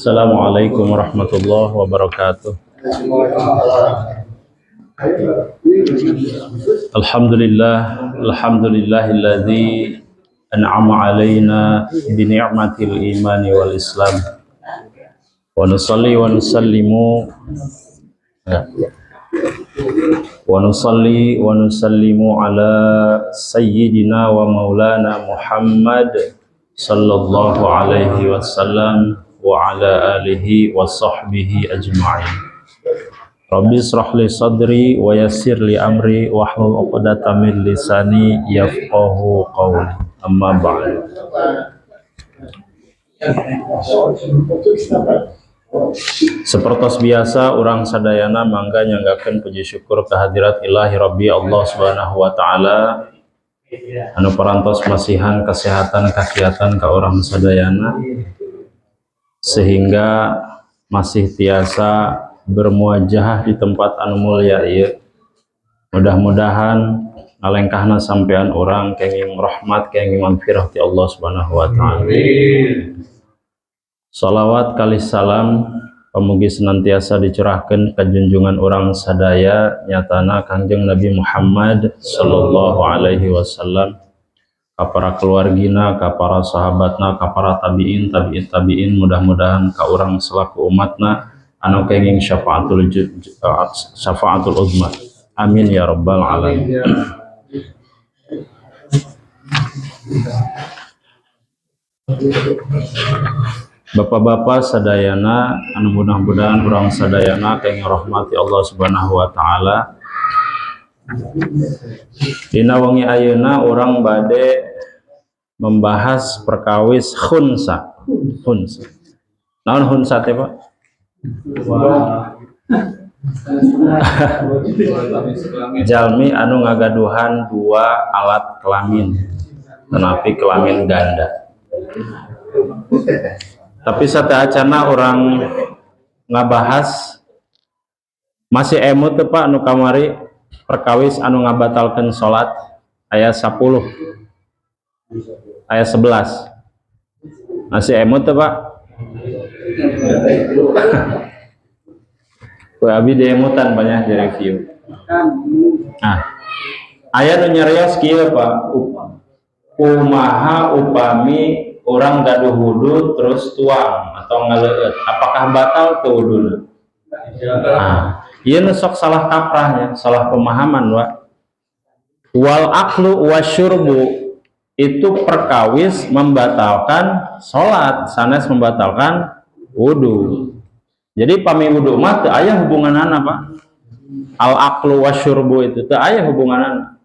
Assalamualaikum warahmatullahi wabarakatuh. Alhamdulillahilladzi an'ama alaina bi ni'matil imani wal islam. Wa nusalli wa nusallimu ala sayyidina wa maulana Muhammad sallallahu alaihi wasallam wa ala alihi wa sahbihi ajma'in. Rabbi israh li sadri wa yassir li amri wahlul 'uqdatam min lisani yafqahu qawli. Amma ba'd. Sepertos biasa orang sadayana mangga nyanggakeun puji syukur kehadirat Ilahi Rabbi Allah Subhanahu wa taala anu parantos masihan kesehatan kakiatan ka orang sadayana sehingga masih tiasa bermuajahah di tempat anu mulia ieu. Mudah-mudahan ngalengkahna sampean orang kenging rahmat kenging magfirah ti Allah Subhanahu wa taala. Salawat kali salam pamugi senantiasa dicurahkeun ka junjungan orang sadaya nyatana Kangjeng Nabi Muhammad sallallahu alaihi wasallam, ka para keluargina, ka para sahabatna, ka para tabiin, mudah-mudahan ka urang selaku umatna anu kenging syafaatul uzma. Amin ya rabbal alamin. Bapak-bapak sadayana anu mudah-mudahan urang sadayana kenging rahmati Allah Subhanahu wa taala. Dina wengi ayeuna urang bade membahas perkawis khunsa. Naon khunsa teh, Pak? Jalmi anu ngagaduhan dua alat kelamin, tetapi kelamin ganda. Tapi sateuacana orang ngabahas masih emut teh Pak anu kamari perkawis anu ngabatalkeun salat ayat 10 ayat 11 masih emut teh Pak. Ku abi deemutan banyak di review. Nah, aya nu nyarios kieu Pak, kumaha upami orang gaduh wudu terus tuang atau ngaleueut, apakah batal teu wuduna? Nah, ieu sok salah kaprahnya, salah pemahaman wa. Wal aklu wasyurbu itu perkawis membatalkan salat, sanes membatalkan wudu. Jadi pami wudu mah teu aya hubunganana, Pak. Al aklu wasyurbu itu teu aya hubunganana.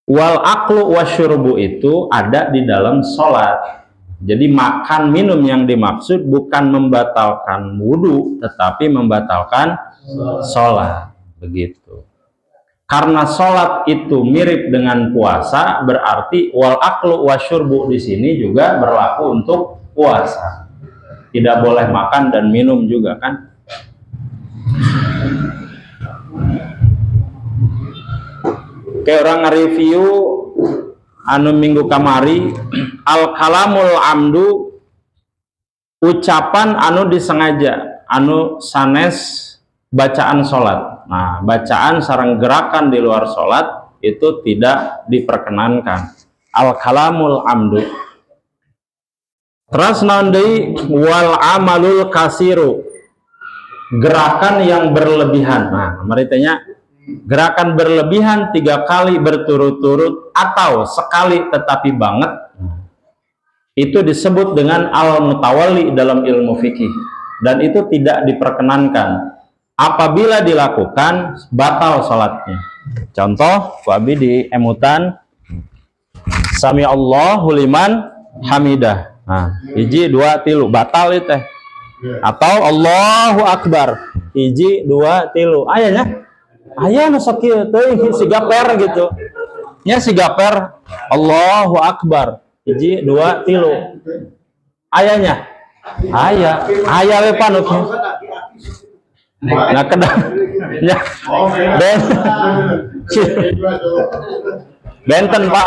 Wal aklu wasyurbu itu ada di dalam sholat. Jadi makan minum yang dimaksud bukan membatalkan wudu, tetapi membatalkan sholat. Begitu. Karena sholat itu mirip dengan puasa, berarti wal aklu wasyurbu di sini juga berlaku untuk puasa. Tidak boleh makan dan minum juga kan? Oke, orang nge-review anu minggu kamari al kalamul amdu ucapan anu disengaja anu sanes bacaan salat. Nah, bacaan sareng gerakan di luar salat itu tidak diperkenankan. Al kalamul amdu. Terus naon deui wal amalul kasiru. Gerakan yang berlebihan. Nah, mari tanya gerakan berlebihan 3 kali berturut-turut atau sekali tetapi banget itu disebut dengan al-mutawalli dalam ilmu fikih dan itu tidak diperkenankan. Apabila dilakukan batal salatnya. Contoh, Wabi di emutan Sami Allahu liman hamidah. Nah, 1 2 3 batal itu. Atau Allahu akbar 1 2 3 ayahnya aya nu sakieu teuing siga per gitu. Nya siga per Allahu akbar 1 2 3. Ayanya. Aya we panutnya. Nah kedah. Ya. Benten Pak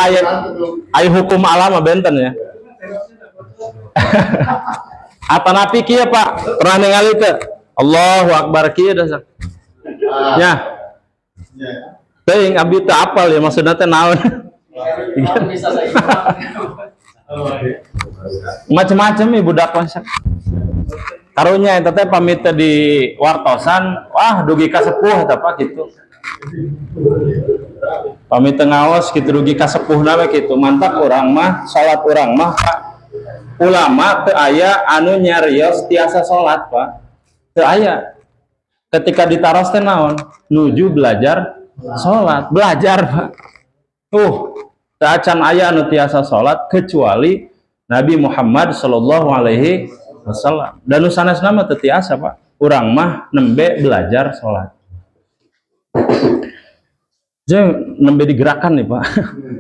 aya hukum alam benten ya. Atanapi kieu Pak, pernah ningali teu? Allahu Akbar kieu dah. Ya. Teuing abdi teu apal ya maksudna teh naon. Macam-macam ya budak masak. Karunya eta teh pamit di wartosan, wah dugi ka sepuh eta Pak kitu. Pamit ngaos kitu dugi ka sepuhna we kitu. Mantap urang mah salat urang mah Pak. Ulama teu aya anu nyarios tiasa salat Pak. Teu aya. Ketika ditaros teh naon? Nuju belajar salat, belajar Pak. Teu acan aya anu tiasa salat kecuali Nabi Muhammad sallallahu alaihi wasallam. Dan nu sanesna mah teu tiasa Pak. Urang mah nembe belajar salat. Jeung nembe digerakkan nih Pak.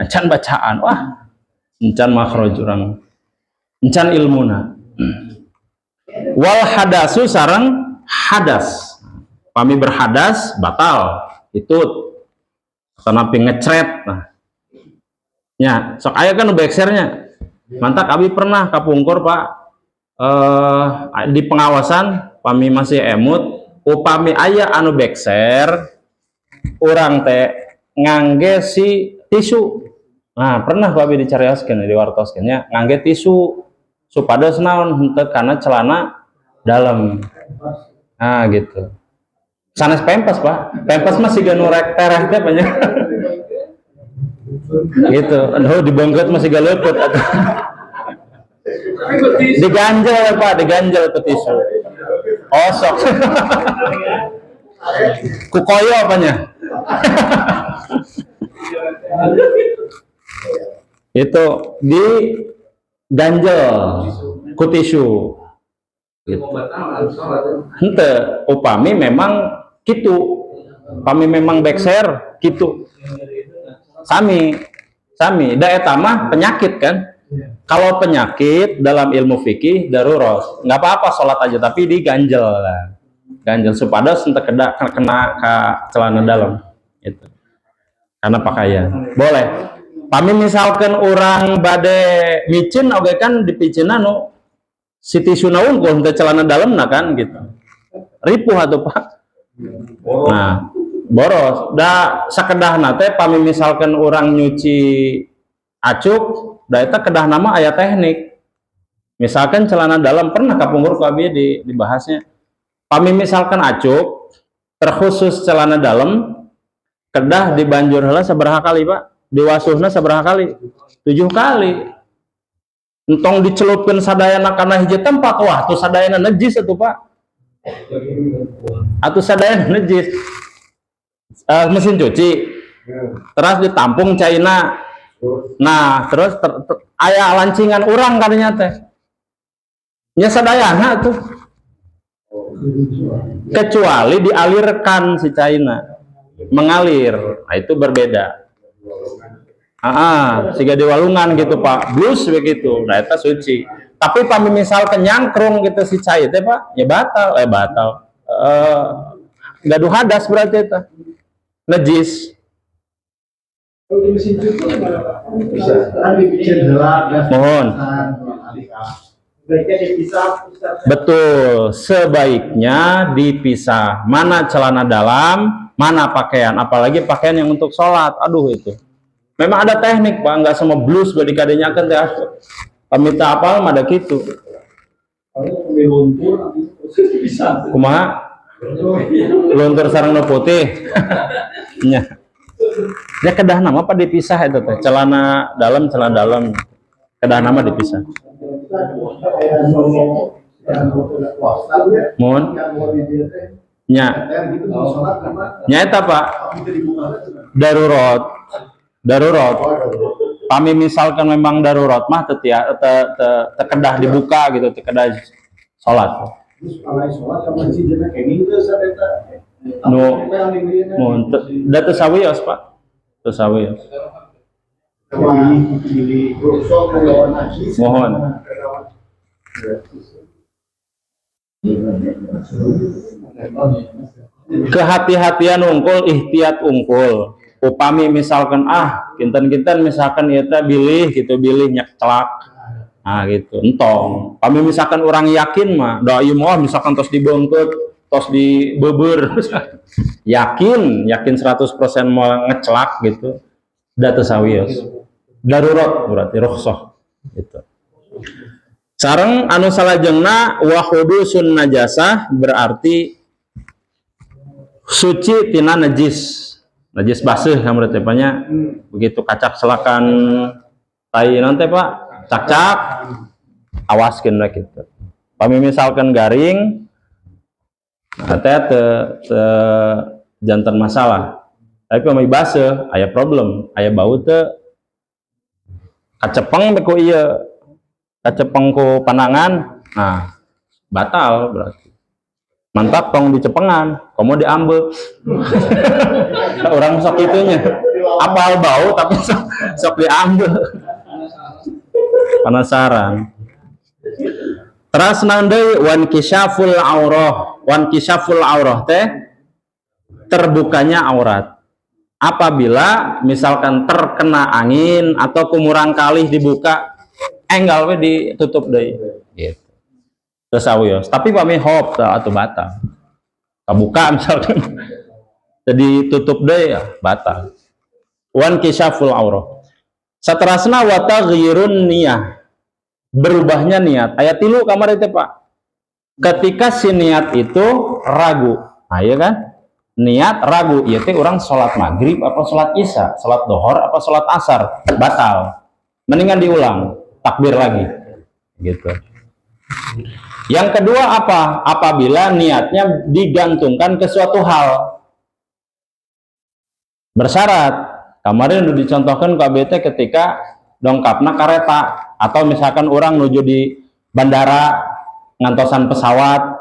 Acan bacaan, wah. Encan makhraj urang. Encan ilmuna. Wal hadasu sareng hadas. Pami berhadas batal. Itu tanapi ngecret. Nah. Ya, sok aya kan beksernya. Mantak abi pernah kapungkur Pak. Di pengawasan pami masih emut, upami aya anu bekser, urang teh ngangge si tisu. Nah, pernah Pak dicarioskeun di wartoskeun nya, ngangge tisu supados naon henteu kana celana dalam. Nah, gitu. Sanes pempes Pak. Pempes mah siga nu rek tereh teh banyak. Gitu. Aduh dibongkot masih galeupet atuh. Diganjel Pak, diganjel ke tisu. Osok. Kukoyo apanya? Itu di ganjel ku tisu. Gitu. Henteu, upami memang kitu. Upami memang bekser kitu. Sami da eta mah penyakit kan. Kalau penyakit dalam ilmu fikih darurat, nggak apa-apa sholat aja tapi diganjel lah. Ganjel supados henteu kena ka celana dalam itu. Karena pakaian. Boleh. Pami misalkan orang bade micin oge kan dipicina nu si tisu naun ku henteu celana dalamna kan gitu. Ripuh atuh Pak. Nah, boros. Da sakedahna teh pami misalkan orang nyuci acuk da eta kedah nama aya teknik. Misalkan celana dalam pernah kapungkur ku abi dibahasnya. Pami misalkan acuk terkhusus celana dalam kedah dibanjur heula sabaraha kali Pak? Diwasuhna sabaraha kali? 7 kali. Entong dicelupkeun sadayana kana hiji tempat, wah tuh sadayana najis atuh Pak. Atuh sadayana najis. Mesin cuci. Terus ditampung caina. Nah, terus aya lancingan urang kadinya teh. Nya sadayana tuh. Kecuali dialirkan si caina. Mengalir. Nah, itu berbeda. Siga diwalungan gitu Pak. Blus begitu. Nah, eta suci. Tapi pami misalkan nyangkrung gitu si cai teh Pak, ya batal. Gaduh hadas berarti eta. Najis. Mohon. Betul, sebaiknya dipisah. Mana celana dalam, mana pakaian. Apalagi pakaian yang untuk sholat. Aduh itu. Memang ada teknik Pak, nggak semua blus badi kadenyakeun teh. Paminta apal mah ada kitu. Kumaha? Luntur sareng nu putih. Nya. Ya kedah nama Pak dipisah itu teh. Celana dalam. Kedah nama dipisah. Mohon. Nya. Nya eta Pak. Darurat. Pami misalkan memang darurat mah kedah dibuka gitu, kedah salat. Da teu sawios Pak. Teu sawios. Mohon. Kehati-hatian unggul, ihtiyat unggul. Upami misalkan kinten-kinten misalkan ieu teh bilih nyak celak. Nah gitu, entong. Kami misalkan orang yakin mah, doa mau misalkan tos dibengket, tos dibebur, yakin 100% mau ngecelak gitu, data sawios. Darurat berarti rukhsah gitu. Sareng anu salajengna wa hudusun najasah berarti suci tina najis. Najis basuh kan berarti apanya? Begitu kacak selakan tai nanti Pak, cak-cak awaskeun rek kitu. Pami misalkan garing teh te jantan masalah. Tapi pami basuh aya problem, aya bau teh kacepeng ku ieu. Kacepeng ku panangan. Nah, batal berarti. Mantap tong dicepengan, komo diambil. Orang sok itunya. Apal bau tapi sok diambil. Penasaran. Terus nandai wan kisyaful aurah teh terbukanya aurat. Apabila misalkan terkena angin atau kumurang kalih dibuka, enggal we ditutup deui. Gitu. Terus awios. Tapi pami hop atau batal. Kabuka misalkan. Jadi tutup deui ya, batal. Wan kisyaful aurah. Saterasna wa taghyirun niyah. Berubahnya niat. Ayat 3 kamar itu Pak. Ketika si niat itu ragu. Nah, iya kan? Niat ragu. Iya teh orang sholat maghrib apa sholat isya, sholat dohor apa sholat asar, batal. Mendingan diulang, takbir lagi. Gitu. Yang kedua apa? Apabila niatnya digantungkan ke suatu hal. Bersyarat. Kemarin udah dicontohkan KBT ketika dongkapna kareta atau misalkan orang menuju di bandara ngantosan pesawat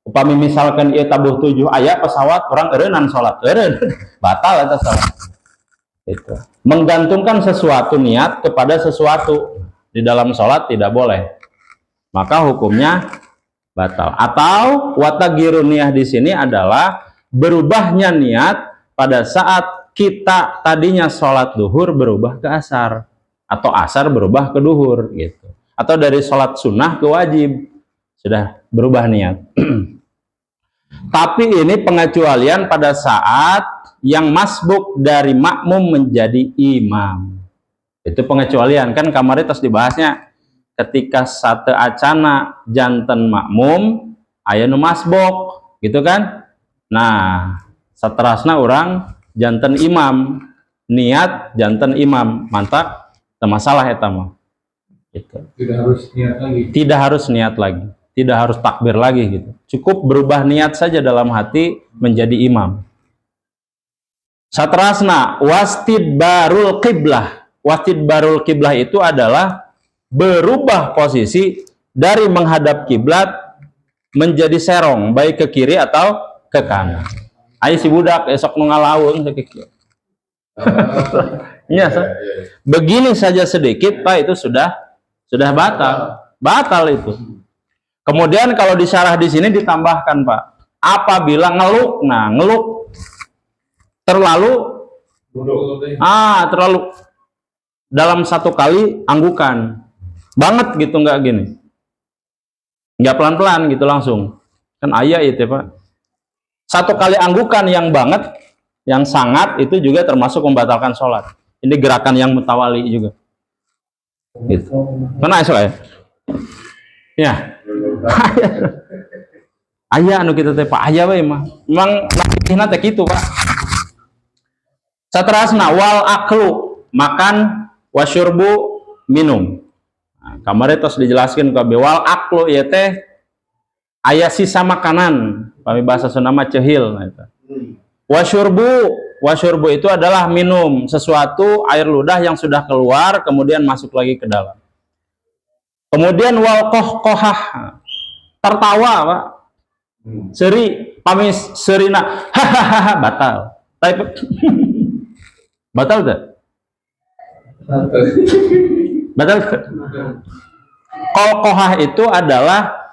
upami misalkan ieu tabuh 7 aya pesawat orang eureunnan salat batal eta salat. Itu menggantungkan sesuatu niat kepada sesuatu di dalam salat tidak boleh, maka hukumnya batal. Atau watagirun niyah di sini adalah berubahnya niat pada saat kita tadinya sholat duhur berubah ke asar, atau asar berubah ke duhur gitu, atau dari sholat sunnah ke wajib sudah berubah niat. Tapi ini pengecualian pada saat yang masbuk dari makmum menjadi imam. Itu pengecualian kan kemarin terus dibahasnya ketika satu acana janten makmum aya nu masbuk gitu kan. Nah saterasna orang janten imam, niat janten imam, mantap, tak masalah eta mah. Gitu. Tidak harus niat lagi. Tidak harus niat lagi, tidak harus takbir lagi gitu. Cukup berubah niat saja dalam hati menjadi imam. Satrasna wastidbarul qiblah. Wastidbarul qiblah itu adalah berubah posisi dari menghadap kiblat menjadi serong, baik ke kiri atau ke kanan. Ayo si budak esok ngalaun sedikit. Iya, begini saja sedikit Pak itu sudah batal itu. Kemudian kalau disyarah di sini ditambahkan Pak, apabila ngeluk, nah ngeluk terlalu dalam satu kali anggukan banget gitu, nggak gini, nggak pelan-pelan gitu langsung kan ayah itu Pak. Satu kali anggukan yang banget, yang sangat itu juga termasuk membatalkan sholat. Ini gerakan yang mutawali juga. Gitu. Mana esok ya? Ya. Ayah anu kita teh Pak ayah we mah. Memang nakihna teh kitu Pak. Satrasna wal aklu makan wasyurbu minum. Nah, kemarin terus dijelaskan ke wal aklu ya teh aya sisa makanan. Kami bahasa Sunda mah cehil. Wasyurbu itu adalah minum sesuatu air ludah yang sudah keluar kemudian masuk lagi ke dalam. Kemudian wal kohkohah tertawa Pak. Seri pamis serina hahaha batal. Batal tak? Batal. Kohkohah itu adalah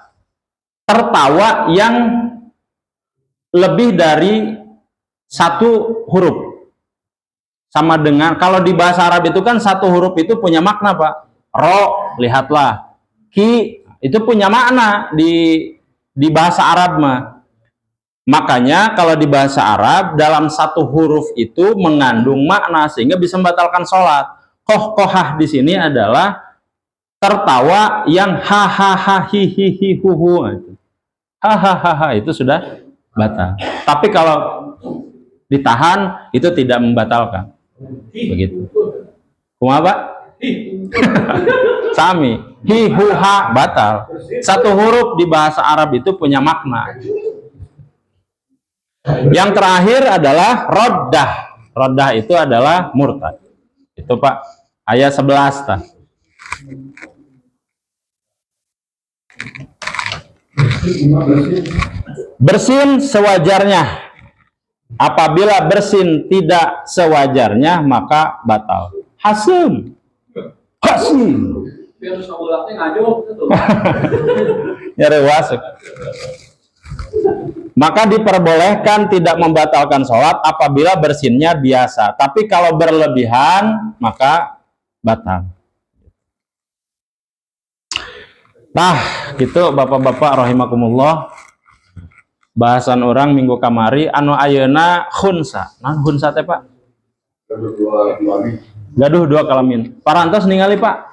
tertawa yang lebih dari satu huruf, sama dengan kalau di bahasa Arab itu kan satu huruf itu punya makna Pak. Ro, lihatlah. Hi itu punya makna di bahasa Arab mah. Makanya kalau di bahasa Arab dalam satu huruf itu mengandung makna sehingga bisa membatalkan sholat. Kohah di sini adalah tertawa yang hahaha hihihi huhu itu. Hahaha itu sudah batal. Tapi kalau ditahan itu tidak membatalkan. Begitu. Kumaha, Pak? Sami. Hi hu ha batal. Satu huruf di bahasa Arab itu punya makna. Yang terakhir adalah roddah. Roddah itu adalah murtad. Itu Pak, ayat 11 tah. Bersin sewajarnya. Apabila bersin tidak sewajarnya maka batal. Hasim. Nyari wasuk. Maka diperbolehkan tidak membatalkan sholat apabila bersinnya biasa. Tapi kalau berlebihan maka batal. Nah, gitu Bapak-bapak rahimakumullah. Bahasan orang minggu kamari anu ayeuna khunsa. Nah, khunsa teh Pak? Gaduh dua kelamin. Parantos ningali Pak.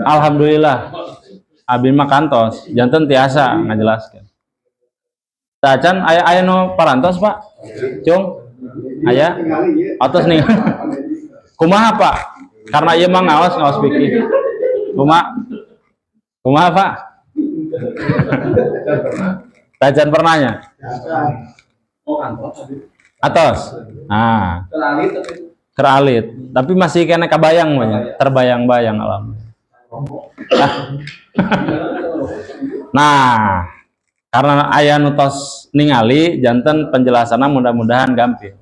Alhamdulillah. Abin mah kantos, janten tiasa ngajelaskeun. Tacan aya nu parantos Pak? Cung. Aya? Atos ningali. Kumaha Pak? Karena ieu mah ngaos pikir. Kumaha Pak? Tacan pernahnya? Atos. Nah. Keralit. Tapi masih kena kabayang banyak, terbayang-bayang alam. Nah, karena aya nu tos ningali janten penjelasanna mudah-mudahan gampil.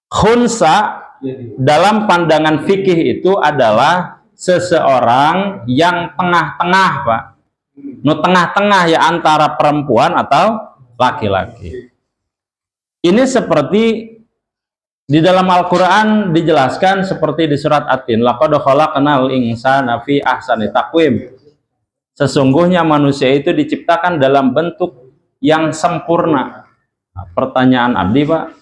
Khunsa dalam pandangan fikih itu adalah seseorang yang tengah-tengah, Pak. Nu tengah-tengah ya antara perempuan atau laki-laki. Ini seperti di dalam Al-Quran dijelaskan seperti di surat At-Tin, laqad khalaqnal insana fi ahsani taqwim. Sesungguhnya manusia itu diciptakan dalam bentuk yang sempurna. Nah, pertanyaan abdi Pak,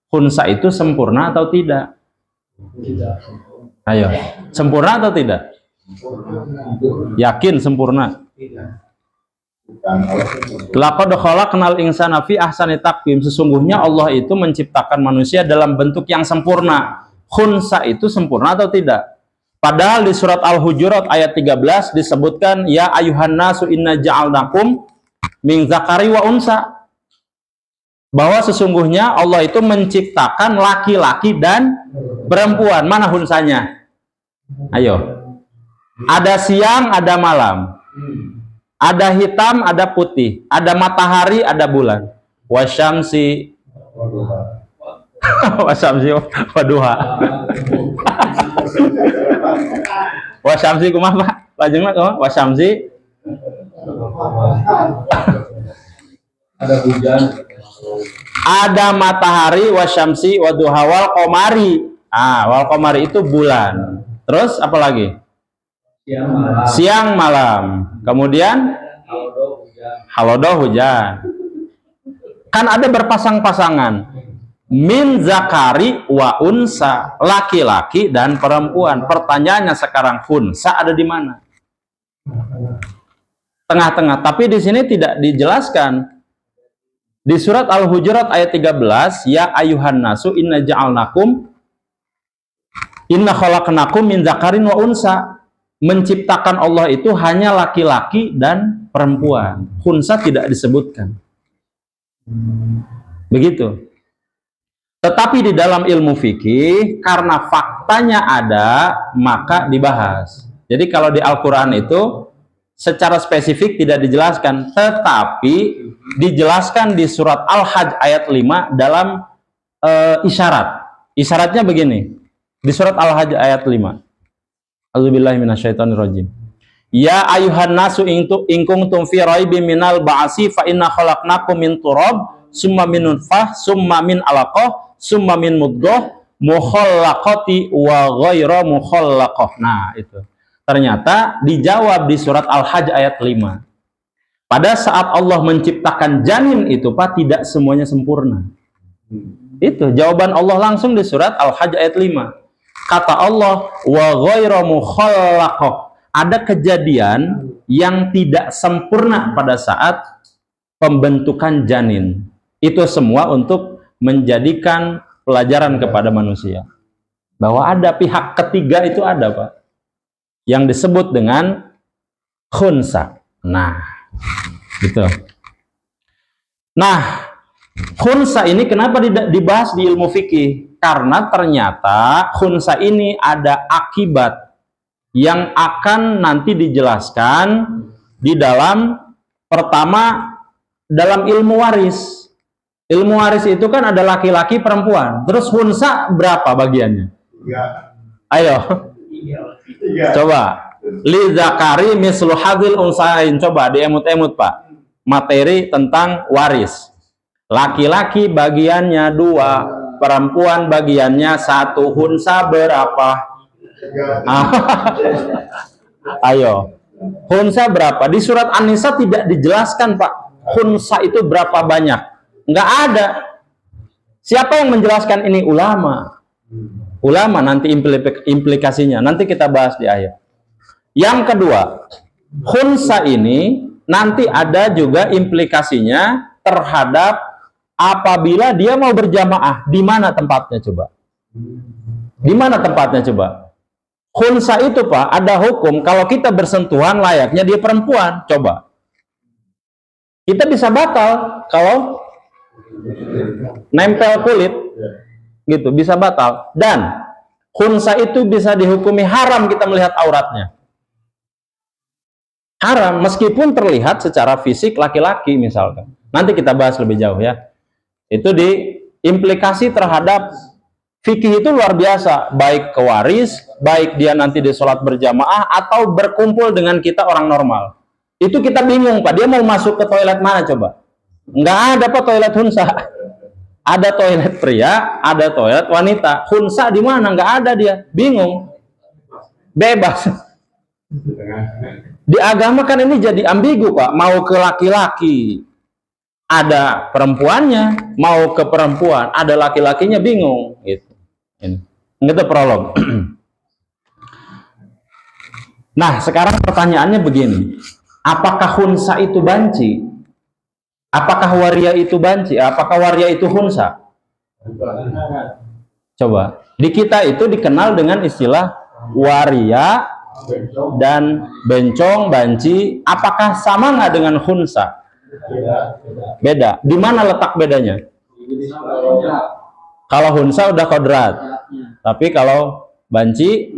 khunsa itu sempurna atau tidak? Ayo, sempurna atau tidak? Yakin sempurna? Laqad khalaqnal insana fi ahsani taqwim. Sesungguhnya Allah itu menciptakan manusia dalam bentuk yang sempurna. Khunsa itu sempurna atau tidak? Padahal di surat Al-Hujurat ayat 13 disebutkan ya ayuhan nasu inna ja'alnakum min zakari wa unsa. Bahwa sesungguhnya Allah itu menciptakan laki-laki dan perempuan. Mana hunsanya? Ayo. Ada siang, ada malam. Ada hitam, ada putih, ada matahari, ada bulan. Wasyamsi wasyamsi waduha. Wasyamsi kumaha Pak? Lajengna kumaha? Wasyamsi ada hujan. Ada matahari, wasyamsi waduha wal qamari. Wal qamari itu bulan. Terus apa lagi? Siang malam. Kemudian halodoh hujan. Kan ada berpasang-pasangan. Min zakari wa unsa, laki-laki dan perempuan. Pertanyaannya sekarang unsa ada di mana? Tengah-tengah. Tapi di sini tidak dijelaskan. Di surat Al-Hujurat ayat 13, ya ayuhan nasu inna ja'alnakum inna khalaqnakum min zakarin wa unsa. Menciptakan Allah itu hanya laki-laki dan perempuan. Khunsa tidak disebutkan. Begitu. Tetapi di dalam ilmu fikih, karena faktanya ada, maka dibahas. Jadi kalau di Al-Quran itu, secara spesifik tidak dijelaskan. Tetapi dijelaskan di surat Al-Hajj ayat 5 dalam isyarat. Isyaratnya begini. Di surat Al-Hajj ayat 5. A'udzubillahi minasyaitonirrajim. Ya ayuhan nasu in kuntum fi raibin minal ba'si fa inna khalaqnakum min turab summa min nutfah summa min alaqah summa min mudghah mukhallaqati wa ghairu mukhallaqah. Nah, itu. Ternyata dijawab di surat Al-Hajj ayat 5. Pada saat Allah menciptakan janin itu Pak, tidak semuanya sempurna. Itu jawaban Allah langsung di surat Al-Hajj ayat 5. Kata Allah, wa ghairu mukhallaqah. Ada kejadian yang tidak sempurna pada saat pembentukan janin. Itu semua untuk menjadikan pelajaran kepada manusia. Bahwa ada pihak ketiga itu ada, Pak. Yang disebut dengan khunsa. Nah, gitu. Nah, khunsa ini kenapa dibahas di ilmu fikih? Karena ternyata khunsa ini ada akibat yang akan nanti dijelaskan di dalam, pertama, dalam ilmu waris. Ilmu waris itu kan ada laki-laki, perempuan. Terus khunsa berapa bagiannya? Ayo. Coba. Li zakari mislu hadzil unsayain. Coba diemut-emut, Pak. Materi tentang waris. Laki-laki bagiannya 2, perempuan bagiannya 1. Khunsa berapa? Ayo. Khunsa berapa? Di surat An-Nisa tidak dijelaskan, Pak. Khunsa itu berapa banyak? Enggak ada. Siapa yang menjelaskan ini? Ulama. Ulama nanti implikasinya. Nanti kita bahas di akhir. Yang kedua, khunsa ini nanti ada juga implikasinya terhadap apabila dia mau berjamaah. Di mana tempatnya coba? Di mana tempatnya coba? Khunsa itu, Pak, ada hukum kalau kita bersentuhan layaknya dia perempuan. Coba. Kita bisa batal kalau nempel kulit. Gitu, bisa batal. Dan khunsa itu bisa dihukumi haram kita melihat auratnya. Haram, meskipun terlihat secara fisik laki-laki misalkan. Nanti kita bahas lebih jauh ya. Itu di implikasi terhadap fikih itu luar biasa. Baik ke waris, baik dia nanti di sholat berjamaah, atau berkumpul dengan kita orang normal. Itu kita bingung, Pak. Dia mau masuk ke toilet mana coba? Nggak ada, Pak, toilet khunsa. Ada toilet pria, ada toilet wanita. Khunsa di mana? Nggak ada dia. Bingung. Bebas. Di agama kan ini jadi ambigu, Pak. Mau ke laki-laki, ada perempuannya. Mau ke perempuan, ada laki-lakinya, bingung. Gitu. Ini itu prolog. Nah, sekarang pertanyaannya begini. Apakah khunsa itu banci? Apakah waria itu banci? Apakah waria itu khunsa? Coba. Di kita itu dikenal dengan istilah waria dan bencong, banci. Apakah sama nggak dengan khunsa? Beda. Di mana letak bedanya? Kalau khunsa udah kodrat, tapi kalau banci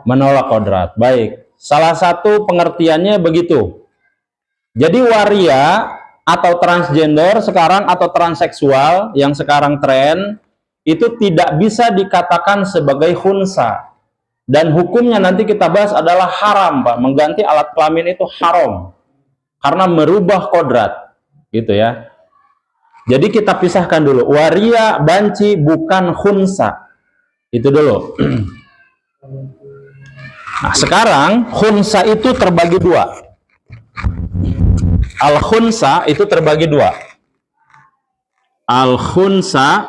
menolak kodrat. Baik. Salah satu pengertiannya begitu. Jadi waria atau transgender sekarang atau transseksual yang sekarang tren itu tidak bisa dikatakan sebagai khunsa. Dan hukumnya nanti kita bahas adalah haram, Pak. Mengganti alat kelamin itu haram. Karena merubah kodrat. Gitu ya. Jadi kita pisahkan dulu. Waria, banci bukan khunsa. Itu dulu. Nah, sekarang khunsa itu terbagi 2. Al-khunsa itu terbagi 2. Al-khunsa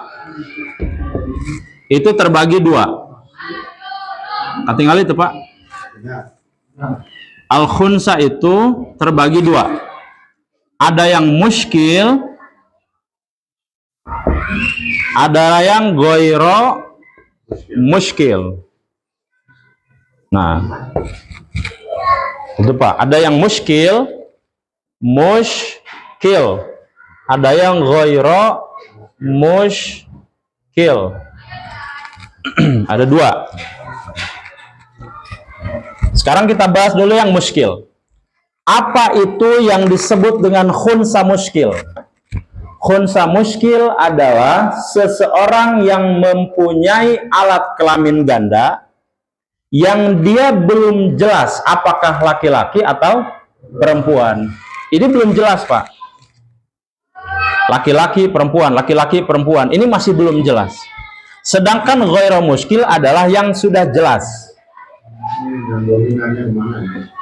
itu terbagi 2. Tinggal itu, Pak. Al-khunsa itu terbagi 2. Ada yang muskil, ada yang goiro muskil. Nah, itu, Pak. Ada yang muskil, ada yang ghairo muskil. Ada 2. Sekarang kita bahas dulu yang muskil. Apa itu yang disebut dengan khunsa muskil? Khunsa muskil adalah seseorang yang mempunyai alat kelamin ganda yang dia belum jelas apakah laki-laki atau perempuan. Ini belum jelas, Pak. Laki-laki, perempuan. Ini masih belum jelas. Sedangkan ghairu muskil adalah yang sudah jelas.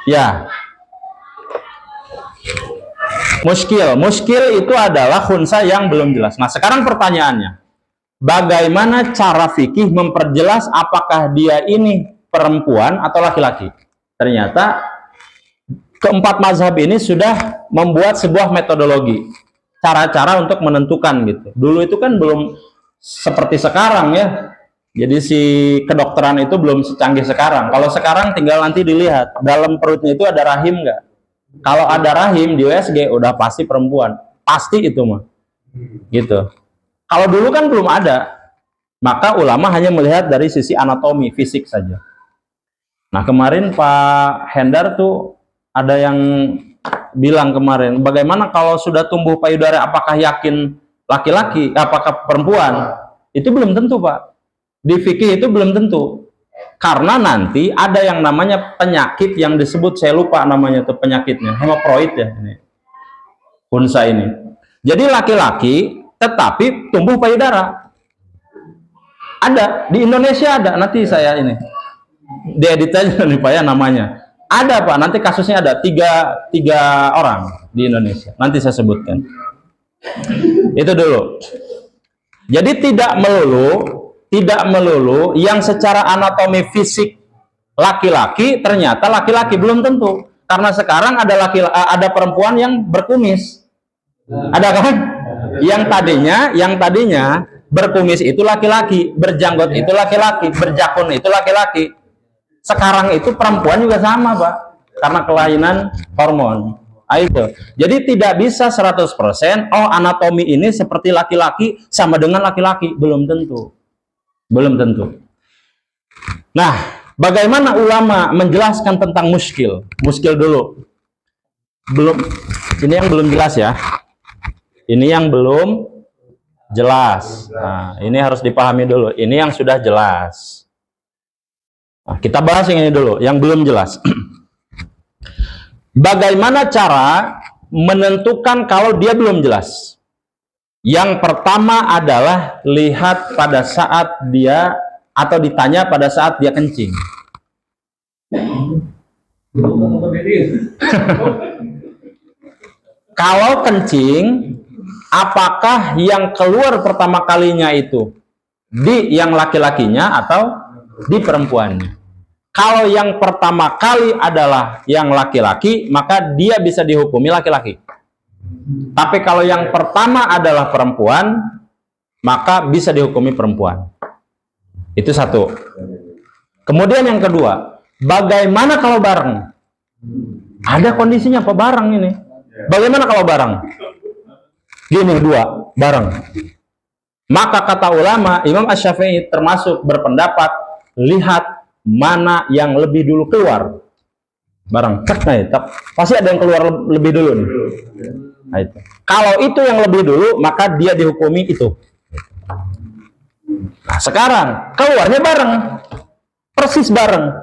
Ya. Muskil itu adalah khunsa yang belum jelas. Nah, sekarang pertanyaannya, bagaimana cara fikih memperjelas apakah dia ini perempuan atau laki-laki? Ternyata keempat mazhab ini sudah membuat sebuah metodologi, cara-cara untuk menentukan gitu. Dulu itu kan belum seperti sekarang ya. Jadi si kedokteran itu belum secanggih sekarang. Kalau sekarang tinggal nanti dilihat dalam perutnya itu ada rahim nggak. Kalau ada rahim di USG udah pasti perempuan, pasti itu mah, gitu. Kalau dulu kan belum ada, maka ulama hanya melihat dari sisi anatomi, fisik saja. Nah kemarin Pak Hendar tuh ada yang bilang kemarin, bagaimana kalau sudah tumbuh payudara, apakah yakin laki-laki, apakah perempuan? Itu belum tentu Pak. Di fikih itu belum tentu. Karena nanti ada yang namanya penyakit yang disebut, saya lupa namanya tuh penyakitnya, hemofroid ya ini. Khunsa ini. Jadi laki-laki tetapi tumbuh payudara. Ada di Indonesia ada, nanti saya ini diedit aja nih Pak ya namanya. Ada Pak, nanti kasusnya ada tiga orang di Indonesia. Nanti saya sebutkan. Itu dulu. Jadi tidak melulu yang secara anatomi fisik laki-laki, ternyata laki-laki belum tentu. Karena sekarang ada perempuan yang berkumis. Ada kan? Yang tadinya berkumis itu laki-laki, berjanggot itu laki-laki, berjakun itu laki-laki. Sekarang itu perempuan juga sama, Pak. Karena kelainan hormon. Itu. Jadi tidak bisa 100% anatomi ini seperti laki-laki sama dengan laki-laki, belum tentu. Belum tentu. Nah, bagaimana ulama menjelaskan tentang muskil? Muskil dulu. Ini yang belum jelas ya. Ini yang belum jelas. Nah, ini harus dipahami dulu. Ini yang sudah jelas. Nah, kita bahas yang ini dulu, yang belum jelas. Bagaimana cara menentukan kalau dia belum jelas? Yang pertama adalah lihat pada saat dia, atau ditanya pada saat dia kencing. Kalau kencing, apakah yang keluar pertama kalinya itu di yang laki-lakinya atau di perempuannya? Kalau yang pertama kali adalah yang laki-laki, maka dia bisa dihukumi laki-laki. Tapi kalau yang pertama adalah perempuan, maka bisa dihukumi perempuan. Itu satu. Kemudian yang kedua, bagaimana kalau bareng? Ada kondisinya apa bareng ini? Bagaimana kalau bareng? Gini, dua, bareng. Maka kata ulama, Imam Asy-Syafi'i termasuk berpendapat, lihat mana yang lebih dulu keluar. Bareng, pasti ada yang keluar lebih dulu nih. Nah, itu. Kalau itu yang lebih dulu, maka dia dihukumi itu. Nah, sekarang keluarnya bareng, persis bareng.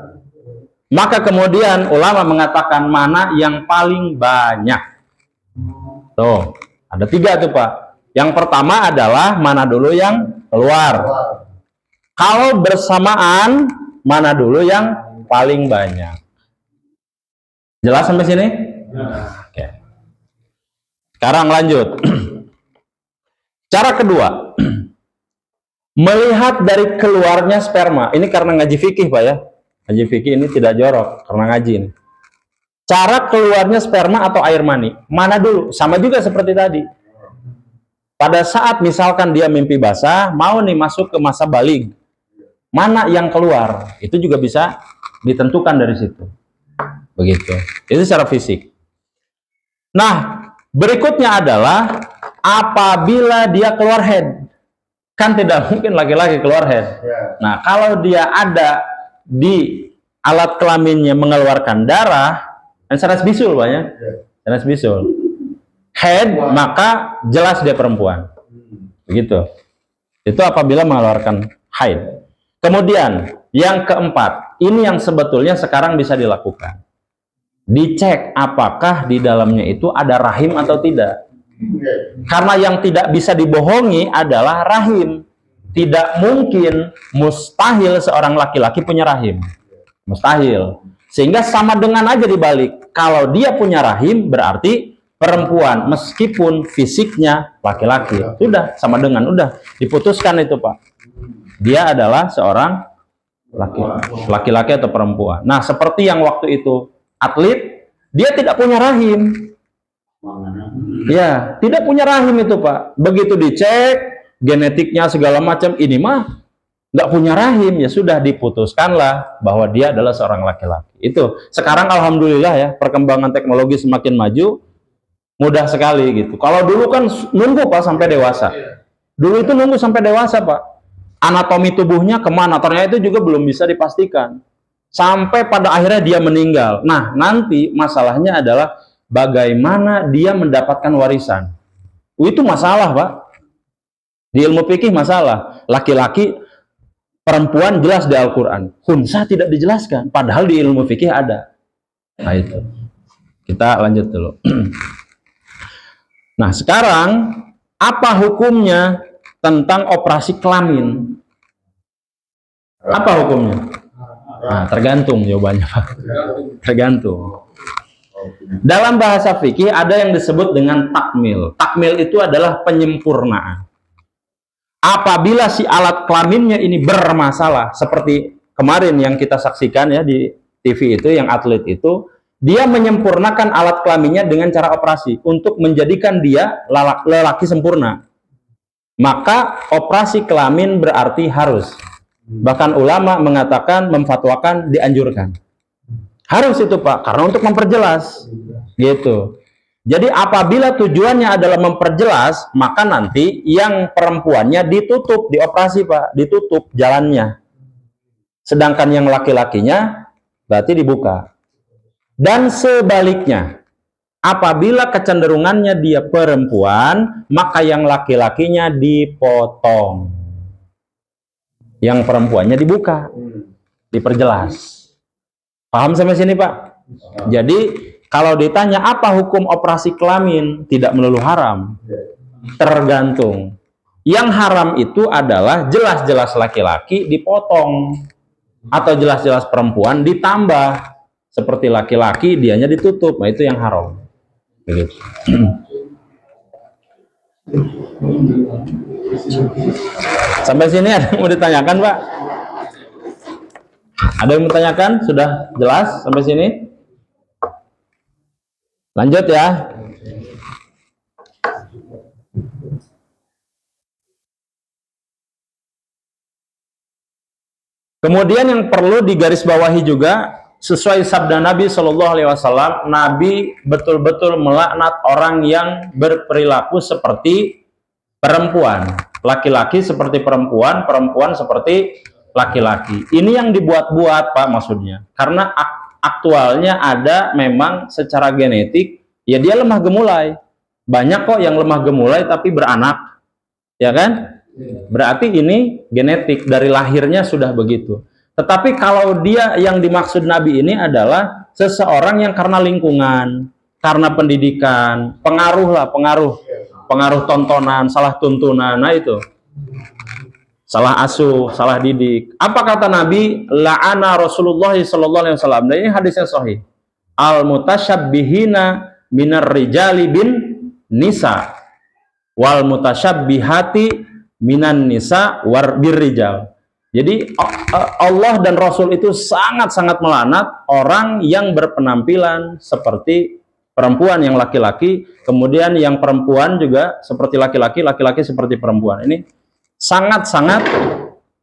Maka kemudian ulama mengatakan mana yang paling banyak. Tuh, ada tiga tuh Pak. Yang pertama adalah mana dulu yang keluar. Kalau bersamaan, mana dulu yang paling banyak. Jelas sampai sini? Oke. Sekarang lanjut. Cara kedua, melihat dari keluarnya sperma. Ini karena ngaji fikih Pak ya. Ngaji fikih ini tidak jorok karena ngaji ini. Cara keluarnya sperma atau air mani, mana dulu? Sama juga seperti tadi. Pada saat misalkan dia mimpi basah, mau nih masuk ke masa baligh, mana yang keluar? Itu juga bisa ditentukan dari situ. Begitu. Itu secara fisik. Nah, berikutnya adalah apabila dia keluar head. Kan tidak mungkin laki-laki keluar head. Nah, kalau dia ada di alat kelaminnya mengeluarkan darah, dan sanes bisul Pak ya. Sanes bisul. Head, maka jelas dia perempuan. Begitu. Itu apabila mengeluarkan haid. Kemudian, yang keempat, ini yang sebetulnya sekarang bisa dilakukan. Dicek apakah di dalamnya itu ada rahim atau tidak. Karena yang tidak bisa dibohongi adalah rahim. Tidak mungkin, mustahil seorang laki-laki punya rahim. Mustahil. Sehingga sama dengan aja dibalik. Kalau dia punya rahim berarti perempuan meskipun fisiknya laki-laki. Sudah sama dengan udah diputuskan itu, Pak. Dia adalah seorang laki-laki atau perempuan. Nah, seperti yang waktu itu atlet, dia tidak punya rahim. Ya, tidak punya rahim itu, Pak. Begitu dicek genetiknya segala macam, ini mah nggak punya rahim, ya sudah diputuskanlah bahwa dia adalah seorang laki-laki. Itu sekarang alhamdulillah ya, perkembangan teknologi semakin maju, mudah sekali gitu. Kalau dulu kan nunggu Pak sampai dewasa. Dulu itu nunggu sampai dewasa, Pak. Anatomi tubuhnya kemana, ternyata itu juga belum bisa dipastikan. Sampai pada akhirnya dia meninggal. Nah, nanti masalahnya adalah bagaimana dia mendapatkan warisan. Itu masalah, Pak. Di ilmu fikih masalah. Laki-laki, perempuan jelas di Al-Quran. Khunsa tidak dijelaskan. Padahal di ilmu fikih ada. Nah itu. Kita lanjut dulu. Nah sekarang, apa hukumnya tentang operasi kelamin? Apa hukumnya? Nah, tergantung jawabannya, Pak. Tergantung. Dalam bahasa fikih ada yang disebut dengan takmil. Takmil itu adalah penyempurnaan. Apabila si alat kelaminnya ini bermasalah, seperti kemarin yang kita saksikan ya di TV itu, yang atlet itu, dia menyempurnakan alat kelaminnya dengan cara operasi untuk menjadikan dia lelaki sempurna. Maka operasi kelamin berarti harus. Bahkan ulama mengatakan, memfatwakan, dianjurkan. Harus itu, Pak, karena untuk memperjelas. Gitu. Jadi apabila tujuannya adalah memperjelas, maka nanti yang perempuannya ditutup, dioperasi, Pak, ditutup jalannya. Sedangkan yang laki-lakinya berarti dibuka. Dan sebaliknya, apabila kecenderungannya dia perempuan, maka yang laki-lakinya dipotong. Yang perempuannya dibuka, diperjelas. Paham sampai sini, Pak? Jadi kalau ditanya apa hukum operasi kelamin, tidak melulu haram. Tergantung. Yang haram itu adalah jelas-jelas laki-laki dipotong. Atau jelas-jelas perempuan ditambah. Seperti laki-laki, dianya ditutup. Nah itu yang haram. Begitu. Sampai sini ada yang mau ditanyakan, Pak? Ada yang mau ditanyakan? Sudah jelas sampai sini? Lanjut ya. Kemudian yang perlu digarisbawahi juga, sesuai sabda Nabi Shallallahu Alaihi Wasallam, Nabi betul-betul melaknat orang yang berperilaku seperti perempuan, laki-laki seperti perempuan, perempuan seperti laki-laki. Ini yang dibuat-buat, Pak, maksudnya. Karena aktualnya ada memang secara genetik, ya dia lemah gemulai. Banyak kok yang lemah gemulai tapi beranak, ya kan? Berarti ini genetik, dari lahirnya sudah begitu. Tetapi kalau dia yang dimaksud Nabi ini adalah seseorang yang karena lingkungan, karena pendidikan, pengaruh tontonan, salah tuntunan, nah itu. Salah asuh, salah didik. Apa kata Nabi? La'ana Rasulullah sallallahu alaihi wasallam. Dan ini hadisnya sahih. Al mutasyabbihina minar rijali bin nisa wal mutasyabbihati minan nisa war birrijal. Jadi Allah dan Rasul itu sangat-sangat melaknat orang yang berpenampilan seperti perempuan yang laki-laki, kemudian yang perempuan juga seperti laki-laki, laki-laki seperti perempuan. Ini sangat-sangat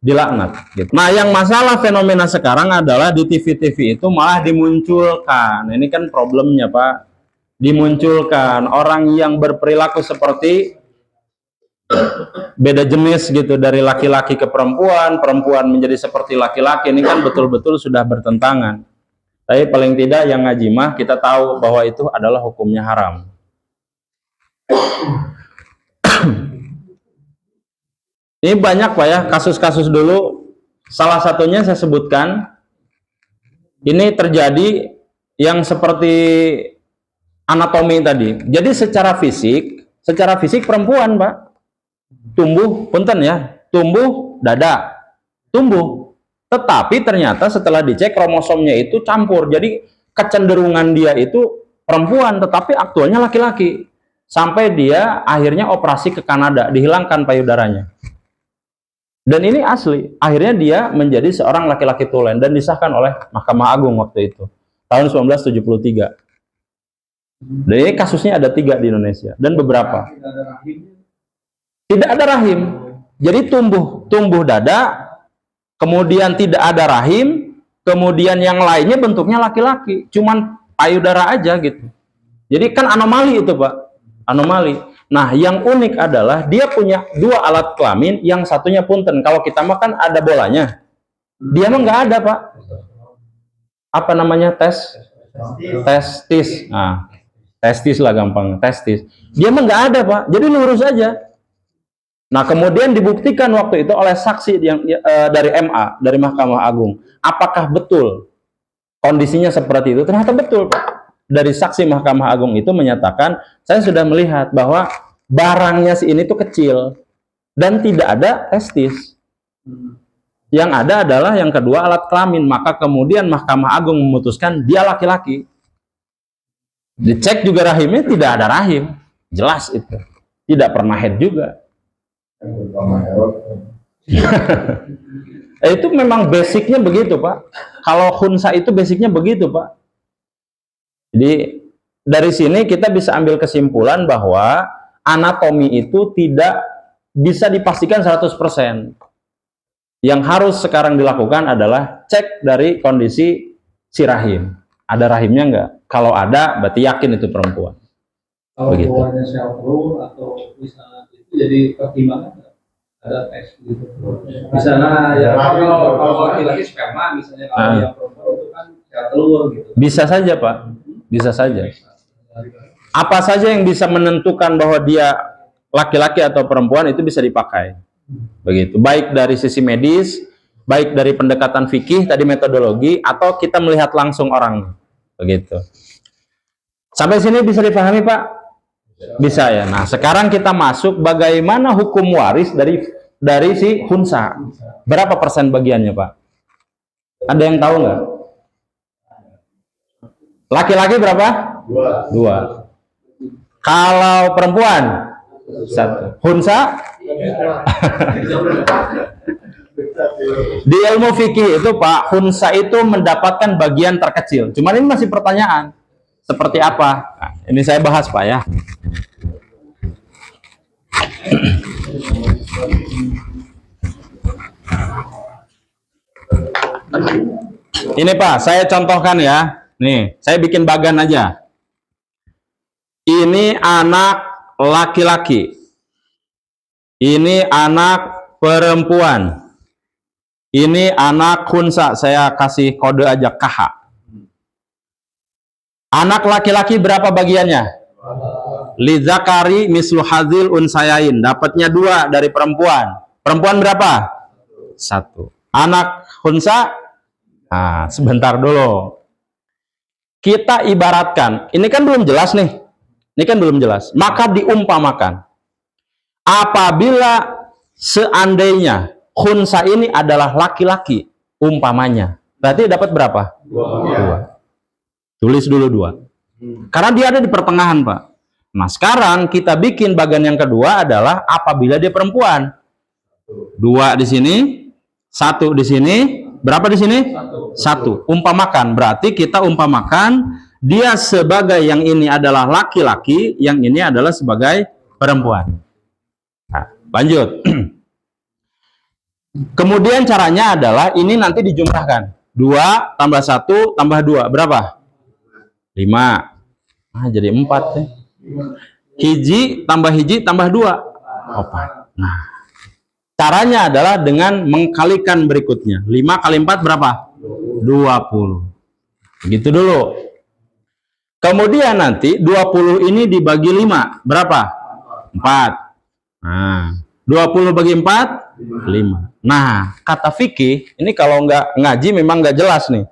dilaknat. Gitu. Nah, yang masalah fenomena sekarang adalah di TV-TV itu malah dimunculkan. Ini kan problemnya, Pak. Dimunculkan orang yang berperilaku seperti beda jenis gitu, dari laki-laki ke perempuan, perempuan menjadi seperti laki-laki. Ini kan betul-betul sudah bertentangan. Tapi paling tidak yang ngaji mah kita tahu bahwa itu adalah hukumnya haram. Ini banyak, Pak, ya, kasus-kasus dulu. Salah satunya saya sebutkan, ini terjadi yang seperti anatomi tadi. Jadi secara fisik perempuan, Pak, tumbuh, punten ya, tumbuh dada, tumbuh. Tetapi ternyata setelah dicek kromosomnya itu campur. Jadi kecenderungan dia itu perempuan, tetapi aktualnya laki-laki. Sampai dia akhirnya operasi ke Kanada, dihilangkan payudaranya. Dan ini asli. Akhirnya dia menjadi seorang laki-laki tulen dan disahkan oleh Mahkamah Agung waktu itu, tahun 1973. Dan ini kasusnya ada 3 di Indonesia dan beberapa. Tidak ada rahim. Jadi tumbuh dada, kemudian tidak ada rahim, kemudian yang lainnya bentuknya laki-laki, cuman payudara aja gitu. Jadi kan anomali itu, Pak. Anomali. Nah, yang unik adalah dia punya 2 alat kelamin, yang satunya punten. Kalau kita makan ada bolanya. Dia mah nggak ada, Pak. Apa namanya? Testis. Nah, testis lah gampang, testis. Dia mah nggak ada, Pak. Jadi lurus aja. Nah, kemudian dibuktikan waktu itu oleh saksi yang dari MA, dari Mahkamah Agung. Apakah betul kondisinya seperti itu? Ternyata betul, Pak. Dari saksi Mahkamah Agung itu menyatakan, saya sudah melihat bahwa barangnya si ini tuh kecil dan tidak ada testis. Yang ada adalah yang kedua alat kelamin. Maka kemudian Mahkamah Agung memutuskan dia laki-laki. Dicek juga rahimnya tidak ada rahim, jelas itu. Tidak pernah head juga. Itu memang basicnya begitu, Pak. Kalau khunsa itu basicnya begitu, Pak. Jadi dari sini kita bisa ambil kesimpulan bahwa anatomi itu tidak bisa dipastikan 100%. Yang harus sekarang dilakukan adalah cek dari kondisi si rahim. Ada rahimnya enggak? Kalau ada, berarti yakin itu perempuan. Kalau keluarnya sel telur atau misalnya itu jadi pertimbangan ada tes gitu. Misalnya ya kalau laki-laki sperma misalnya, kalau yang perempuan itu kan sel telur gitu. Bisa saja, Pak. Bisa saja. Apa saja yang bisa menentukan bahwa dia laki-laki atau perempuan itu bisa dipakai. Begitu. Baik dari sisi medis, baik dari pendekatan fikih tadi metodologi, atau kita melihat langsung orang. Begitu. Sampai sini bisa dipahami, Pak? Bisa ya. Nah, sekarang kita masuk bagaimana hukum waris dari si khunsa. Berapa persen bagiannya, Pak? Ada yang tahu nggak? Laki-laki berapa? 2. Kalau perempuan 1. Khunsa? Di ilmu fikih itu, Pak, khunsa itu mendapatkan bagian terkecil. Cuman ini masih pertanyaan. Seperti apa? Nah, ini saya bahas, Pak, ya. Ini, Pak, saya contohkan ya. Nih, saya bikin bagan aja. Ini anak laki-laki. Ini anak perempuan. Ini anak khunsa. Saya kasih kode aja KH. Anak laki-laki berapa bagiannya? Lidzakari mislu hadzil unsayain. Dapatnya 2 dari perempuan. Perempuan berapa? 1. Anak khunsa? Nah, sebentar dulu. Kita ibaratkan, ini kan belum jelas nih. Ini kan belum jelas. Maka diumpamakan. Apabila seandainya khunsa ini adalah laki-laki, umpamanya, berarti dapat berapa? 2. Tulis dulu 2. Karena dia ada di pertengahan, Pak. Nah, sekarang kita bikin bagian yang kedua adalah apabila dia perempuan. 2 di sini, 1 di sini, berapa di sini? 1. Umpamakan, berarti kita umpamakan dia sebagai yang ini adalah laki-laki, yang ini adalah sebagai perempuan. Nah, lanjut. Kemudian caranya adalah ini nanti dijumlahkan. 2 tambah 1 tambah 2, berapa? 5. Nah, jadi 4 ya. Hiji tambah 2. 4. Nah, caranya adalah dengan mengkalikan berikutnya. 5 kali 4 berapa? 20. Begitu dulu. Kemudian nanti 20 ini dibagi 5. Berapa? 4. Nah, 20 bagi 4? 5. Nah, kata fikih, ini kalau nggak ngaji memang nggak jelas nih.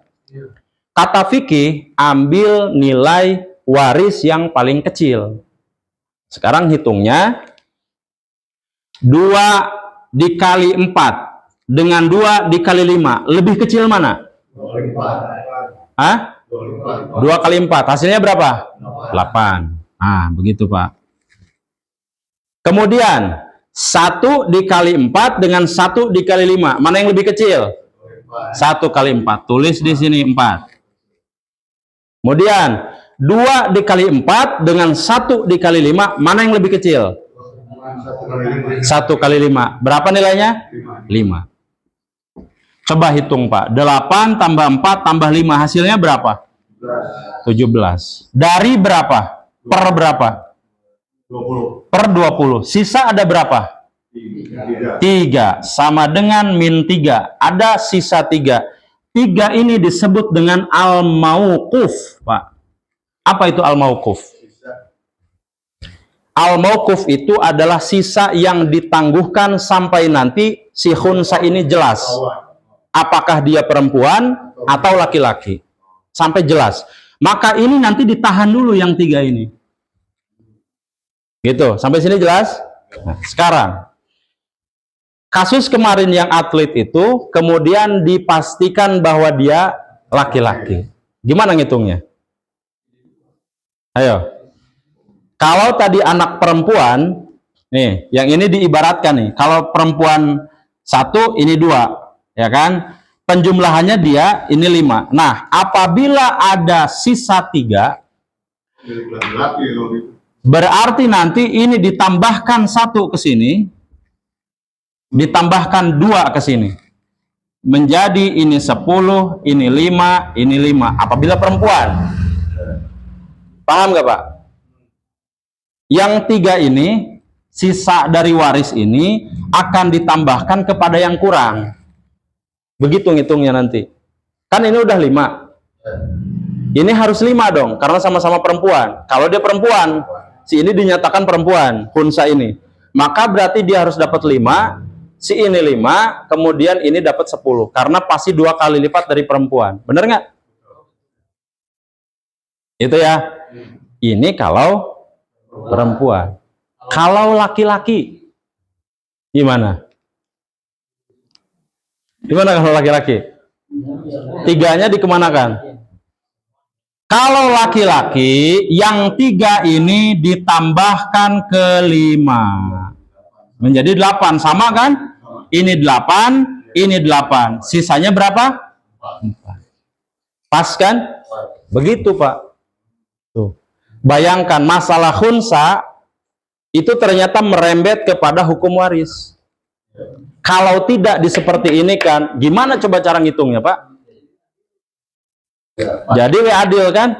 Kata fikih, ambil nilai waris yang paling kecil. Sekarang hitungnya 2 dikali 4. dengan 2 dikali 5, lebih kecil mana? 2 Hah? 2 kali 4, hasilnya berapa? 8. Nah, begitu Pak. Kemudian 1 dikali 4 dengan 1 dikali 5, mana yang lebih kecil? 1 kali 4, tulis di sini 4. Kemudian 2 dikali 4 dengan 1 dikali 5, mana yang lebih kecil? 1 kali 5, berapa nilainya? 5. Coba hitung Pak, 8 tambah 4 tambah 5, hasilnya berapa? 17. Dari berapa? Per berapa? 20. Per 20. Sisa ada berapa? 3. Sama dengan min 3. Ada sisa 3. 3 ini disebut dengan al-mauquf, Pak. Apa itu al-mauquf? Al-mauquf itu adalah sisa yang ditangguhkan sampai nanti si khunsa ini jelas. Apakah dia perempuan atau laki-laki? Sampai jelas. Maka ini nanti ditahan dulu yang 3 ini. Gitu, sampai sini jelas? Nah, sekarang kasus kemarin yang atlet itu kemudian dipastikan bahwa dia laki-laki. Gimana ngitungnya? Ayo. Kalau tadi anak perempuan, nih, yang ini diibaratkan nih. Kalau perempuan 1, ini 2, ya kan? Penjumlahannya dia ini 5. Nah, apabila ada sisa 3, berarti nanti ini ditambahkan 1 ke sini, ditambahkan 2 ke sini. Menjadi ini 10, ini 5, ini 5. Apabila perempuan. Paham nggak Pak? Yang 3 ini, sisa dari waris ini akan ditambahkan kepada yang kurang. Begitu ngitungnya nanti. Kan ini udah 5. Ini harus 5 dong, karena sama-sama perempuan. Kalau dia perempuan, si ini dinyatakan perempuan, khunsa ini. Maka berarti dia harus dapat 5, si ini 5, kemudian ini dapat 10. Karena pasti 2 kali lipat dari perempuan. Bener nggak? Itu ya. Ini kalau perempuan. Kalau laki-laki, gimana? Gimana kalau laki-laki? 3-nya dikemanakan? Kalau laki-laki, yang 3 ini ditambahkan ke 5. Menjadi 8, sama kan? Ini 8, ini 8. Sisanya berapa? 4. Pas kan? Begitu Pak. Tuh. Bayangkan masalah khunsa itu ternyata merembet kepada hukum waris. Kalau tidak di seperti ini kan, gimana coba cara ngitungnya Pak? Jadi adil kan?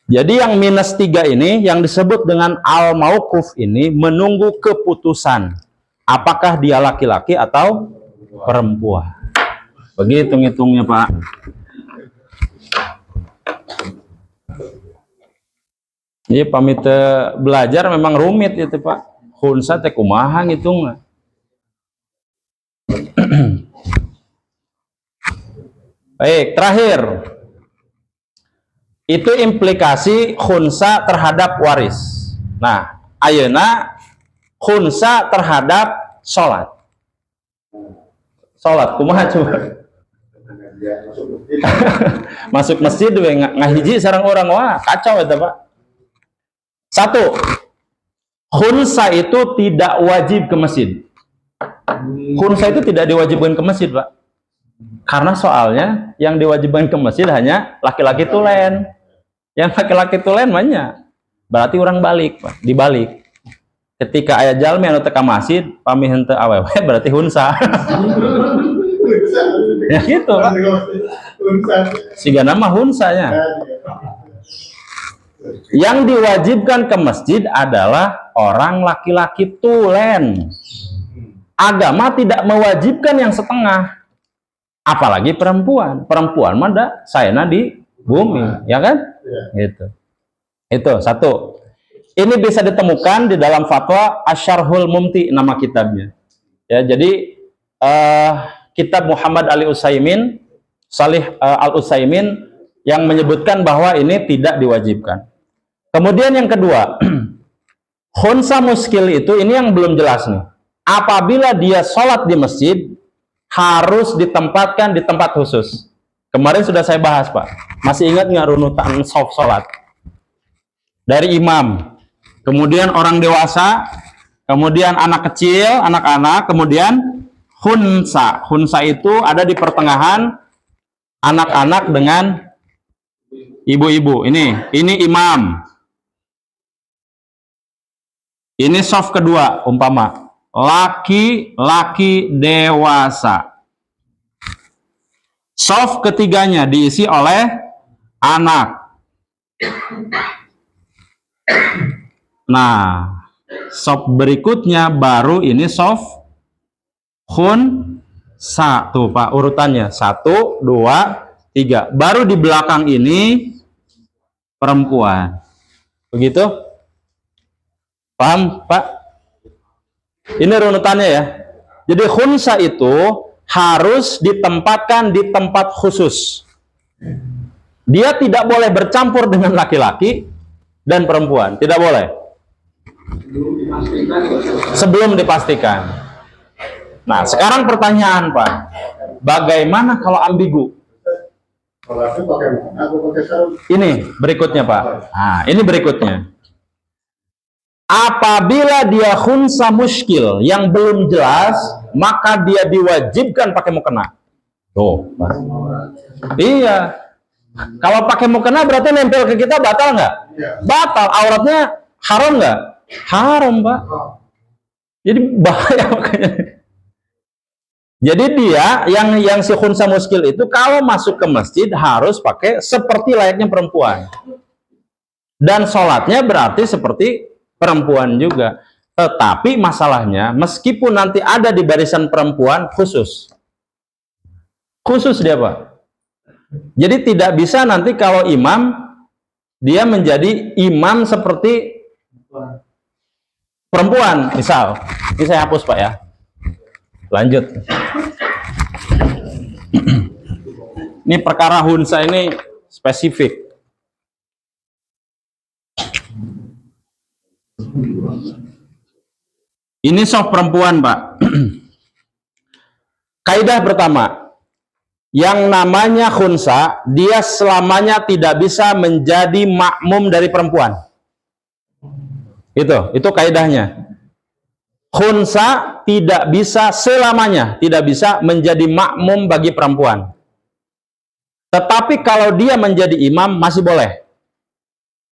Jadi yang minus 3 ini, yang disebut dengan al-mauquf ini, menunggu keputusan. Apakah dia laki-laki atau perempuan. Begitu ngitungnya Pak. Ini pamit belajar memang rumit itu Pak. Khunsa teh kumaha ngitung. Baik, terakhir. Itu implikasi khunsa terhadap waris. Nah, ayeuna khunsa terhadap sholat. Sholat, kumaha coba? Masuk masjid ngahiji sareng orang, wah kacau itu Pak. 1. Khunsa itu tidak wajib ke masjid. Khunsa itu tidak diwajibkan ke masjid, Pak. Karena soalnya yang diwajibkan ke masjid hanya laki-laki tulen. Yang laki-laki tulen banyak. Berarti orang balik, Pak. Dibalik. Ketika ayat jalmi anu teka masjid, pami henteu awewe berarti khunsa. Ya gitu, Pak. Siga nama khunsanya. Yang diwajibkan ke masjid adalah orang laki-laki tulen. Agama tidak mewajibkan yang setengah. Apalagi perempuan. Perempuan mah sayana di bumi, ya kan? Gitu. Itu 1. Ini bisa ditemukan di dalam fatwa Asyarhul Mumti, nama kitabnya. Ya, jadi kitab Muhammad Ali Utsaimin, Salih Al Utsaimin yang menyebutkan bahwa ini tidak diwajibkan. Kemudian yang kedua, khunsa muskil itu ini yang belum jelas nih. apabila dia sholat di masjid harus ditempatkan di tempat khusus. Kemarin sudah saya bahas, Pak. Masih ingat nggak runutan soft sholat? Dari imam, kemudian orang dewasa, kemudian anak kecil, anak-anak, kemudian khunsa. Khunsa itu ada di pertengahan, anak-anak dengan ibu-ibu. Ini imam. Ini soft kedua, umpama laki-laki dewasa. Soft ketiganya diisi oleh anak. Nah, soft berikutnya baru ini soft khunsa. Tuh Pak, urutannya 1, 2, 3. Baru di belakang ini perempuan. Begitu? Paham, Pak? Ini runutannya ya. Jadi khunsa itu harus ditempatkan di tempat khusus. Dia tidak boleh bercampur dengan laki-laki dan perempuan. Tidak boleh. Sebelum dipastikan. Nah, sekarang pertanyaan, Pak. Bagaimana kalau ambigu? Kalau aku pakai sarung. Ini berikutnya, Pak. Nah, ini berikutnya. Apabila dia khunsa muskil yang belum jelas, maka dia diwajibkan pakai mukena. Tuh, Pak. Iya. Kalau pakai mukena berarti nempel ke kita batal nggak? Iya. Batal. Auratnya haram nggak? Haram, Pak. Jadi bahaya makanya. Jadi dia yang si khunsa muskil itu kalau masuk ke masjid harus pakai seperti layaknya perempuan. Dan sholatnya berarti seperti perempuan juga. Tetapi masalahnya meskipun nanti ada di barisan perempuan khusus dia, Pak. Jadi tidak bisa nanti kalau imam dia menjadi imam seperti perempuan, misal. Ini saya hapus, Pak ya. Lanjut. Ini perkara hunsa ini spesifik. Ini soft perempuan, Pak. Kaidah pertama, yang namanya khunsa, dia selamanya tidak bisa menjadi makmum dari perempuan. Itu kaidahnya. Khunsa tidak bisa selamanya, tidak bisa menjadi makmum bagi perempuan. Tetapi kalau dia menjadi imam, masih boleh.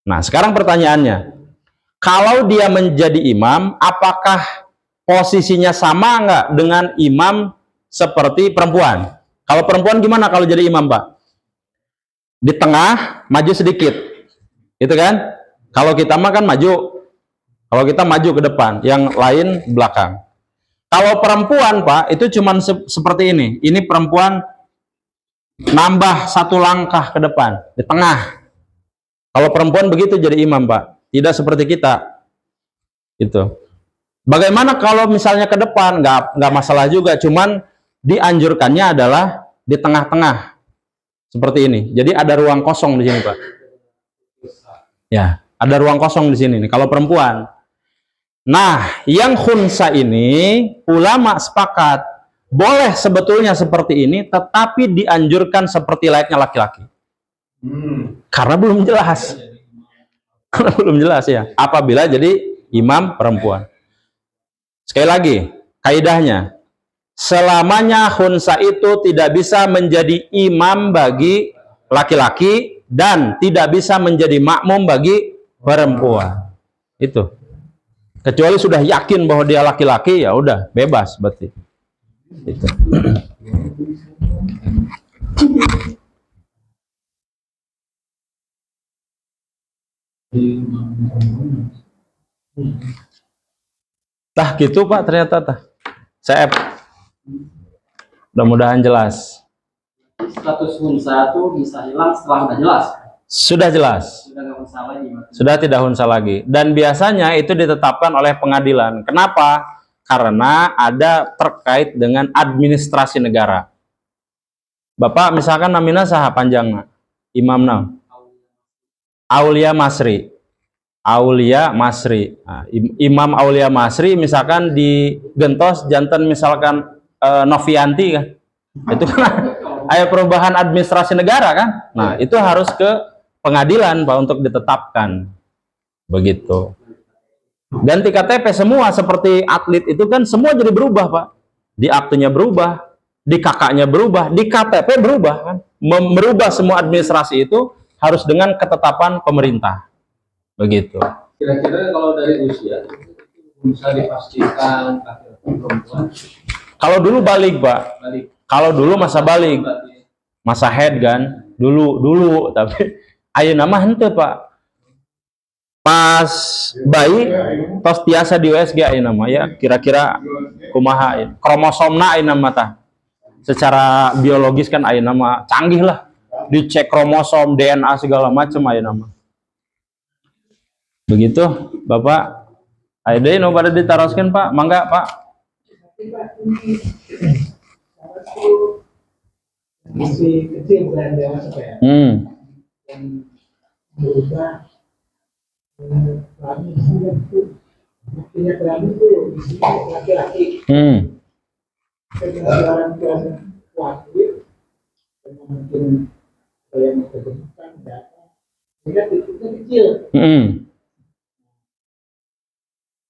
Nah, sekarang pertanyaannya, kalau dia menjadi imam, apakah posisinya sama nggak dengan imam seperti perempuan? Kalau perempuan gimana kalau jadi imam, Pak? Di tengah, maju sedikit. Itu kan? Kalau kita mah kan maju. Kalau kita maju ke depan, yang lain belakang. Kalau perempuan, Pak, itu cuma seperti ini. Ini perempuan nambah 1 langkah ke depan, di tengah. Kalau perempuan begitu jadi imam, Pak. Tidak seperti kita. Itu. Bagaimana kalau misalnya ke depan? Nggak masalah juga, cuman dianjurkannya adalah di tengah-tengah. Seperti ini. Jadi ada ruang kosong di sini, Pak. Ya, ada ruang kosong di sini nih kalau perempuan. Nah, yang khunsa ini ulama sepakat boleh sebetulnya seperti ini, tetapi dianjurkan seperti layaknya laki-laki. Karena belum jelas. Karena belum jelas ya. Apabila jadi imam perempuan. Sekali lagi, kaidahnya, selamanya khunsa itu tidak bisa menjadi imam bagi laki-laki dan tidak bisa menjadi makmum bagi perempuan. Itu. Kecuali sudah yakin bahwa dia laki-laki, ya udah bebas berarti. Itu. Tah gitu, Pak, ternyata tah. Saya mudah-mudahan jelas. Status hunsa itu bisa hilang setelah udah jelas. Sudah jelas. Sudah nggak hunsa lagi. Sudah tidak hunsa lagi. Dan biasanya itu ditetapkan oleh pengadilan. Kenapa? Karena ada terkait dengan administrasi negara. Bapak misalkan namina saha panjangna? Imam nam. Aulia Masri. Aulia Masri. Nah, Imam Aulia Masri misalkan digentos jantan misalkan Novianti kan. Itu kan ada perubahan administrasi negara kan. Nah, itu harus ke pengadilan Pak untuk ditetapkan. Begitu. Ganti KTP semua seperti atlet itu kan semua jadi berubah Pak. Di aktenya berubah, di kakaknya berubah, di KTP berubah kan. Merubah semua administrasi itu harus dengan ketetapan pemerintah. Begitu. Kira-kira kalau dari usia bisa dipastikan laki-laki perempuan? Kalau dulu balik Pak. Balik. Kalau dulu masa balik, masa head kan. Dulu tapi ayo nama hente Pak. Pas bayi tos tiasa di USG ayo nama ya kira-kira kumaha kromosomna ayo nama tah. Secara biologis kan ayo nama canggih lah. Dicek kromosom, DNA segala macam ayo nama. Begitu, Bapak. Ayo no pada ditaroskan Pak, mangga Pak. Masih kecil bukan dewasa Pak ya. Dan berubah kelamin itu buktinya kelamin itu di sini laki-laki. Kebenaran waktu dan mungkin yang kebenaran data sehingga titiknya kecil.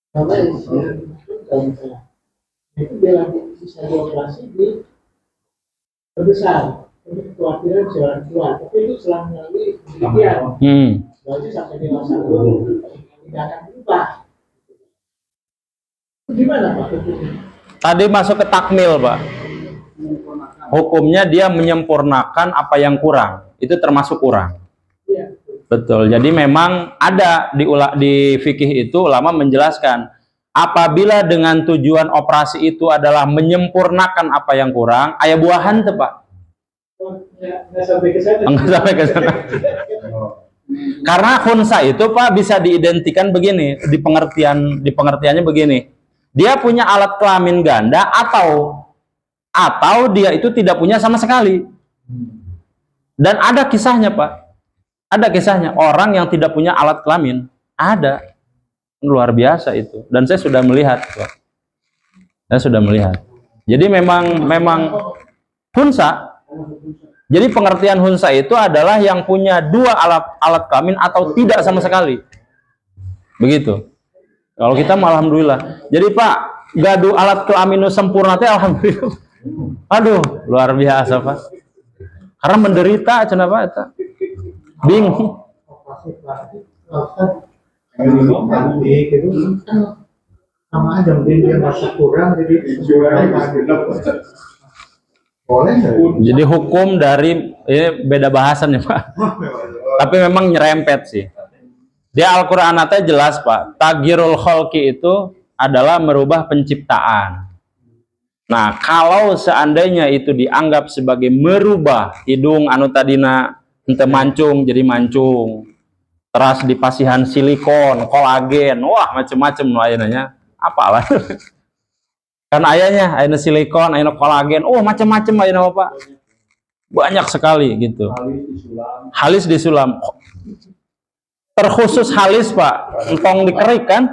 Karena itu bila bisa dioperasi di terbesar, ini kekhawatiran jalan keluar, tapi itu setelah melalui penelitian, berarti sampai dewasa dulu tidak akan berubah. Gimana Pak hukumnya? Tadi masuk ke takmil Pak. Hukumnya dia menyempurnakan apa yang kurang, itu termasuk kurang. Ya. Betul. Jadi memang ada di fikih itu ulama menjelaskan apabila dengan tujuan operasi itu adalah menyempurnakan apa yang kurang, aya buahan tuh Pak. Nggak sampai ke sana. Enggak sampai ke sana. Karena khunsa itu Pak bisa diidentikan begini, di pengertiannya begini. Dia punya alat kelamin ganda atau dia itu tidak punya sama sekali. Dan ada kisahnya Pak. Ada kisahnya orang yang tidak punya alat kelamin, ada. Luar biasa itu. Dan saya sudah melihat, Pak. Saya sudah melihat. Jadi memang hunsa. Jadi pengertian hunsa itu adalah yang punya dua alat kelamin atau tidak sama sekali. Begitu. Kalau kita alhamdulillah. Jadi Pak, gaduh alat kelamin sempurna teh alhamdulillah. Aduh, luar biasa Pak. Karena menderita cenah Pak eta. Bingung. Itu sama aja mungkin dia merasa kurang jadi boleh. Jadi hukum dari ini beda bahasan ya Pak. Tapi memang nyerempet sih. Di Al-Qur'an teh jelas Pak, tagyirul khalqi itu adalah merubah penciptaan. Nah, kalau seandainya itu dianggap sebagai merubah hidung anu tadina henteu mancung jadi mancung. Terus dipasihan silikon, kolagen, wah macam-macam nu ayeuna apalah. Kan ayahnya ayeuna silikon, ayeuna kolagen, oh macam-macam ayeuna Pak. Banyak sekali gitu. Halis disulam. Terkhusus halis Pak, entong dikerik kan?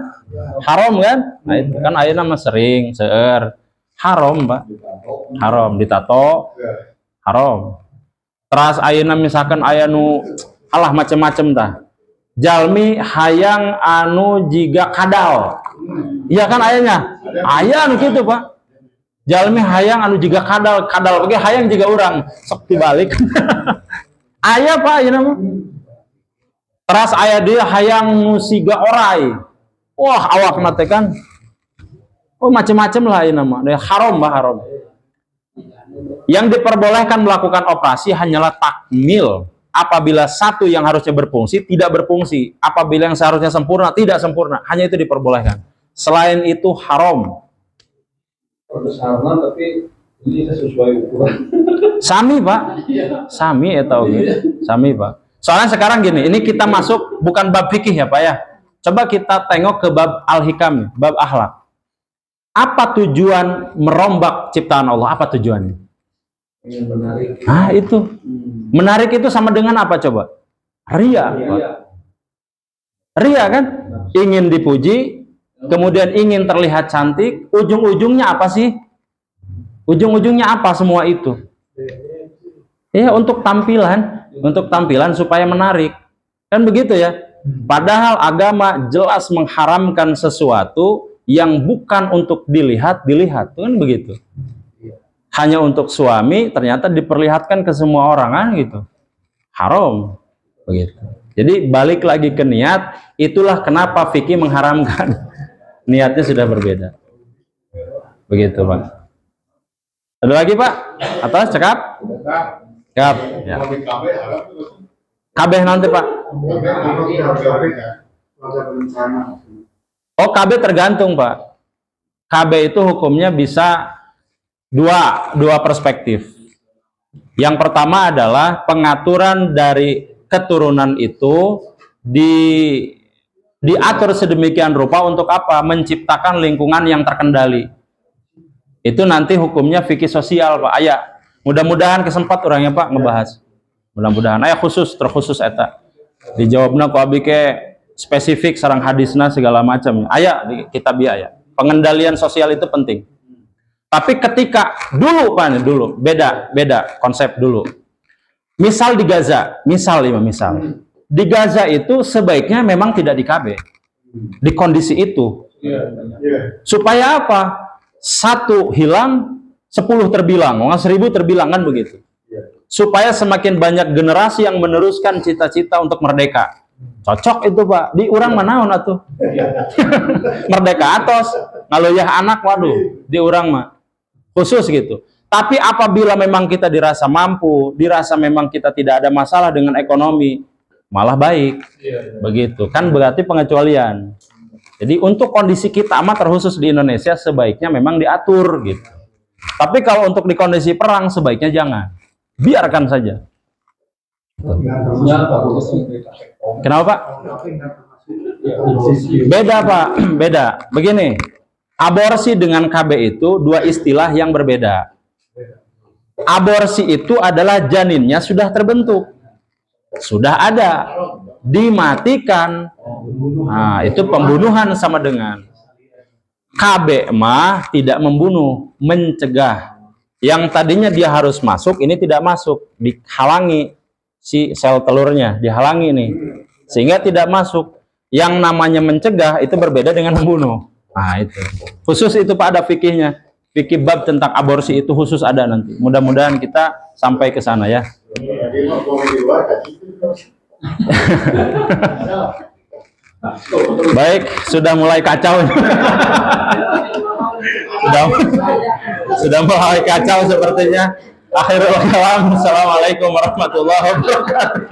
Haram kan? Nah itu kan ayeuna mah sering seueur. Haram Pak. Haram ditato. Haram. Terus ayeuna misalkan aya nu alah macam-macam tah. Jalmi hayang anu jiga kadal. Iya kan ayahnya? Ayah anu gitu Pak. Jalmi hayang anu jiga kadal bagi hayang jiga orang sok dibalik. Ayah Pak ayeuna mah. Teras ayah dia hayang musiga orai. Wah awak teh kan. Oh macam-macam lah ayeuna mah. Haram Pak, haram. Yang diperbolehkan melakukan operasi hanyalah takmil. Apabila satu yang harusnya berfungsi tidak berfungsi, apabila yang seharusnya sempurna tidak sempurna, hanya itu diperbolehkan. Selain itu haram. Sama tapi ini sesuai ukuran. Sami Pak, sami tahu gitu. Sami Pak. Soalnya sekarang gini, ini kita masuk bukan bab fikih ya Pak ya. Coba kita tengok ke bab al-hikam, bab akhlak. Apa tujuan merombak ciptaan Allah? Apa tujuannya? Yang menarik. Ah itu. Menarik itu sama dengan apa coba? Ria. Ria kan? Ingin dipuji, kemudian ingin terlihat cantik, ujung-ujungnya apa sih? Ujung-ujungnya apa semua itu? Ya, untuk tampilan supaya menarik. Kan begitu ya? Padahal agama jelas mengharamkan sesuatu yang bukan untuk dilihat, kan begitu. Hanya untuk suami ternyata diperlihatkan ke semua orang kan gitu. Haram begitu. Jadi balik lagi ke niat, itulah kenapa fikih mengharamkan. Niatnya sudah berbeda. Begitu, Pak. Ada lagi, Pak? Atas cekap? Cekap. Ya. Kabeh nanti, Pak. Oh, KB tergantung, Pak. KB itu hukumnya bisa dua perspektif. Yang pertama adalah pengaturan dari keturunan itu diatur sedemikian rupa untuk apa? Menciptakan lingkungan yang terkendali. Itu nanti hukumnya fikih sosial, Pak. Ayah, mudah-mudahan kesempat orangnya, Pak, ngebahas. Mudah-mudahan ayah terkhusus eta. Dijawabna ku abi ke spesifik sareng hadisna segala macam. Ayah di kitab aya. Pengendalian sosial itu penting. Tapi ketika dulu Pak, dulu beda konsep dulu. Misal di Gaza, misal. Di Gaza itu sebaiknya memang tidak di KB. Di kondisi itu. Supaya apa? 1 hilang, 10 terbilang, 1000 terbilang kan begitu. Supaya semakin banyak generasi yang meneruskan cita-cita untuk merdeka. Cocok itu Pak. Di urang manaon atuh. Merdeka atos, ngaloyah anak waduh, di urang mah. Khusus gitu. Tapi apabila memang kita dirasa mampu, dirasa memang kita tidak ada masalah dengan ekonomi, malah baik. Begitu. Kan berarti pengecualian. Jadi untuk kondisi kita amat terkhusus di Indonesia sebaiknya memang diatur gitu. Tapi kalau untuk di kondisi perang sebaiknya jangan. Biarkan saja. Kenapa Pak? Beda Pak, beda. Begini, aborsi dengan KB itu dua istilah yang berbeda. Aborsi itu adalah janinnya sudah terbentuk, sudah ada, dimatikan. Nah, itu pembunuhan sama dengan. KB mah tidak membunuh, mencegah. Yang tadinya dia harus masuk, ini tidak masuk, dihalangi si sel telurnya, dihalangi nih, sehingga tidak masuk. Yang namanya mencegah itu berbeda dengan membunuh. Nah itu, khusus itu Pak ada fikihnya, fikih bab tentang aborsi itu khusus ada nanti. Mudah-mudahan kita sampai ke sana ya. Baik, sudah mulai kacau. sudah mulai kacau sepertinya. Akhirul kalam. Assalamualaikum warahmatullahi wabarakatuh.